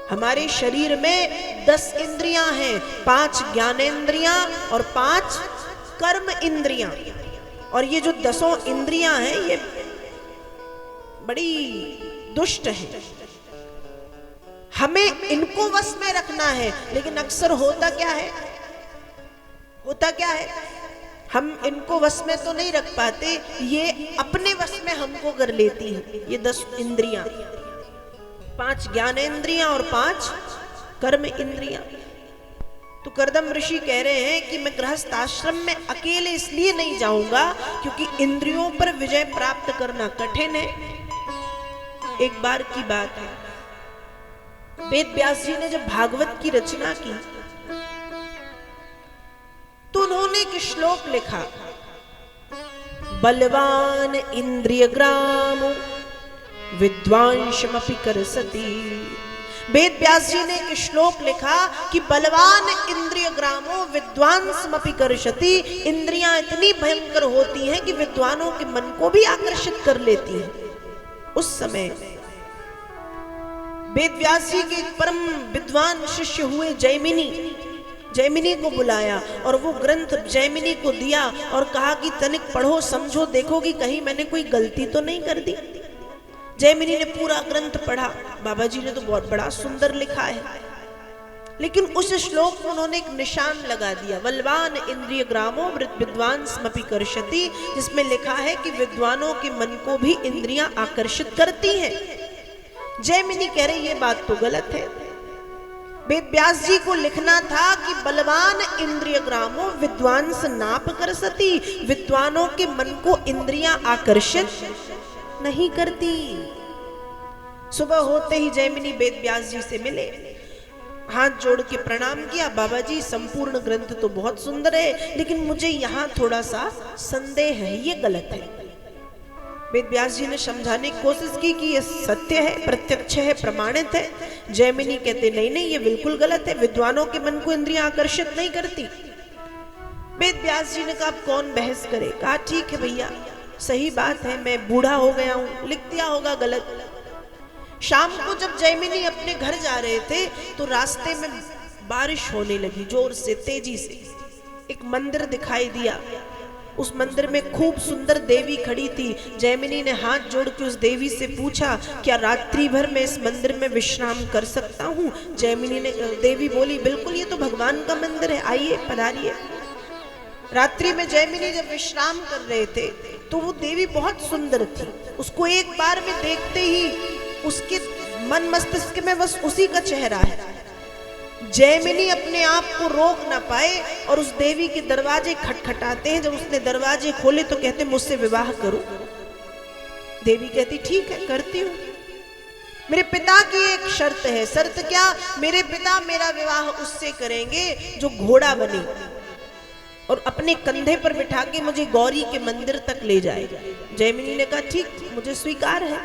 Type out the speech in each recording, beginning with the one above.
हमारे शरीर में 10 इंद्रियां हैं, 5 ज्ञानेंद्रियां और 5 कर्म इंद्रियां। और ये जो 10 इंद्रियां हैं ये बड़ी दुष्ट है, हमें इनको वश में रखना है। लेकिन अक्सर होता क्या है, हम इनको वश में तो नहीं रख पाते, ये अपने वश में हमको कर लेती है। ये 10 इंद्रियां, 5 ज्ञानेंद्रियां और 5 कर्म इंद्रियां। तो कर्दम ऋषि कह रहे हैं कि मैं गृहस्थ आश्रम में अकेले इसलिए नहीं जाऊंगा क्योंकि इंद्रियों पर विजय प्राप्त करना कठिन है। एक बार की बात है, वेद व्यास जी ने जब भागवत की रचना की तो उन्होंने एक श्लोक लिखा, बलवान इंद्रिय ग्राम विद्वांसमपि करसति। वेद व्यास जी ने एक श्लोक लिखा कि बलवान इंद्रिय ग्रामो विद्वांसमपि करसति। इंद्रियां इतनी भयंकर होती हैं कि विद्वानों के मन को भी आकर्षित कर लेती हैं। उस समय वेद व्यास जी के परम विद्वान शिष्य हुए जैमिनी को बुलाया और वो ग्रंथ जैमिनी को दिया और कहा कि तनिक पढ़ो, समझो, देखो कि कहीं मैंने कोई गलती तो नहीं कर दी। जैमिनी ने पूरा ग्रंथ पढ़ा, बाबा जी ने तो बहुत बड़ा सुंदर लिखा है, लेकिन उस श्लोक में उन्होंने एक निशान लगा दिया, बलवान इंद्रिय ग्रामो विद्वांसमपि करसति, जिसमें लिखा है कि विद्वानों के मन को भी इंद्रियां आकर्षित करती हैं। जैमिनी कह रहे ये बात तो गलत है। वेद व्यास जी को लिखना था कि बलवान इंद्रिय ग्रामो विद्वांस नाप करसति, विद्वानों के मन को इंद्रियां आकर्षित नहीं करती। सुबह होते ही जैमिनी वेद व्यास जी से मिले, हाथ जोड़ के प्रणाम किया, बाबा जी संपूर्ण ग्रंथ तो बहुत सुंदर है लेकिन मुझे यहाँ थोड़ा सा संदेह है, ये गलत है। वेद व्यास जी ने समझाने की कोशिश की कि ये सत्य है, प्रत्यक्ष है, प्रमाणित है। जैमिनी कहते नहीं नहीं, ये बिल्कुल गलत है, विद्वानों के मन को इंद्रियां आकर्षित नहीं करती। वेद व्यास जी ने कहा कौन बहस करे। कहा ठीक है भैया, सही बात है, मैं बूढ़ा हो गया हूं, लिख दिया होगा गलत। शाम को जब जैमिनी अपने घर जा रहे थे तो रास्ते में बारिश होने लगी जोर से, तेजी से। एक मंदिर दिखाई दिया, उस मंदिर में खूब सुंदर देवी खड़ी थी। जैमिनी ने हाथ जोड़ के उस देवी से पूछा क्या रात्रि भर मैं इस मंदिर में विश्राम कर सकता हूँ? देवी बोली बिल्कुल, ये तो भगवान का मंदिर है, आइए पधारिए। रात्रि में जैमिनी जब विश्राम कर रहे थे तो वो देवी बहुत सुंदर थी, उसको एक बार में देखते ही उसके मन मस्तिष्क में बस उसी का चेहरा है। जैमिनी अपने आप को रोक ना पाए और उस देवी के दरवाजे खटखटाते हैं। जब उसने दरवाजे खोले तो कहते मुझसे विवाह करो। देवी कहती ठीक है, करती हूँ, मेरे पिता की एक शर्त है। शर्त क्या? मेरे पिता मेरा विवाह उससे करेंगे जो घोड़ा बने और अपने कंधे पर बिठा के मुझे गौरी के मंदिर तक ले जाए। जैमिनी ने कहा ठीक, मुझे स्वीकार है,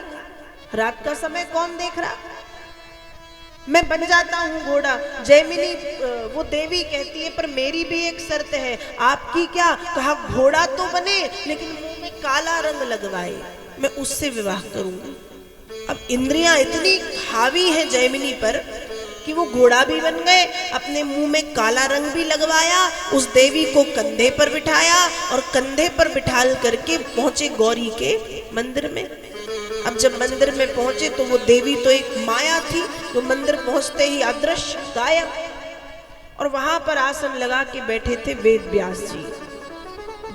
रात का समय कौन देख रहा, मैं बन जाता हूँ घोड़ा। जैमिनी वो देवी कहती है पर मेरी भी एक शर्त है। आपकी क्या? कहा घोड़ा तो बने लेकिन मुंह में काला रंग लगवाए, मैं उससे विवाह करूंगी। अब इंद्रियां इतनी हावी हैं जैमिनी पर कि वो घोड़ा भी बन गए, अपने मुंह में काला रंग भी लगवाया, उस देवी को कंधे पर बिठाया और कंधे पर बिठाल करके पहुंचे गौरी के मंदिर में। अब जब मंदिर में पहुंचे तो वो देवी तो एक माया थी, वो मंदिर पहुंचते ही अदृश्य, गायब। और वहां पर आसन लगा के बैठे थे वेद व्यास जी।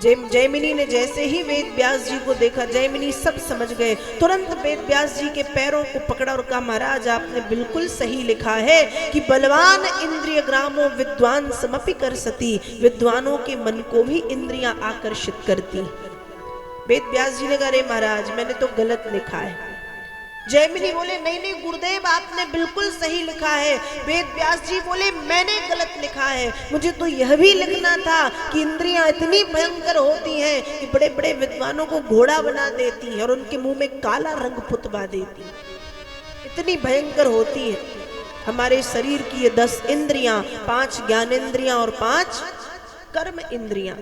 जैमिनी ने जैसे ही वेद व्यास जी को देखा, जैमिनी सब समझ गए। तुरंत वेद व्यास जी के पैरों को पकड़ा और कहा महाराज आपने बिल्कुल सही लिखा है कि बलवान इंद्रिय ग्रामो विद्वांसमपि करसति, विद्वानों के मन को भी इंद्रियां आकर्षित करती। वेद व्यास जी ने कहा अरे महाराज मैंने तो गलत लिखा है। जैमिनी बोले नहीं नहीं गुरुदेव आपने बिल्कुल सही लिखा है। वेद व्यास जी बोले मैंने गलत लिखा है, मुझे तो यह भी लिखना था कि इंद्रियां इतनी भयंकर होती हैं कि बड़े बड़े विद्वानों को घोड़ा बना देती हैं और उनके मुंह में काला रंग पुतवा देती हैं, इतनी भयंकर होती है। हमारे शरीर की ये 10 इंद्रियां, 5 ज्ञानेंद्रियां और 5 कर्म इंद्रियां।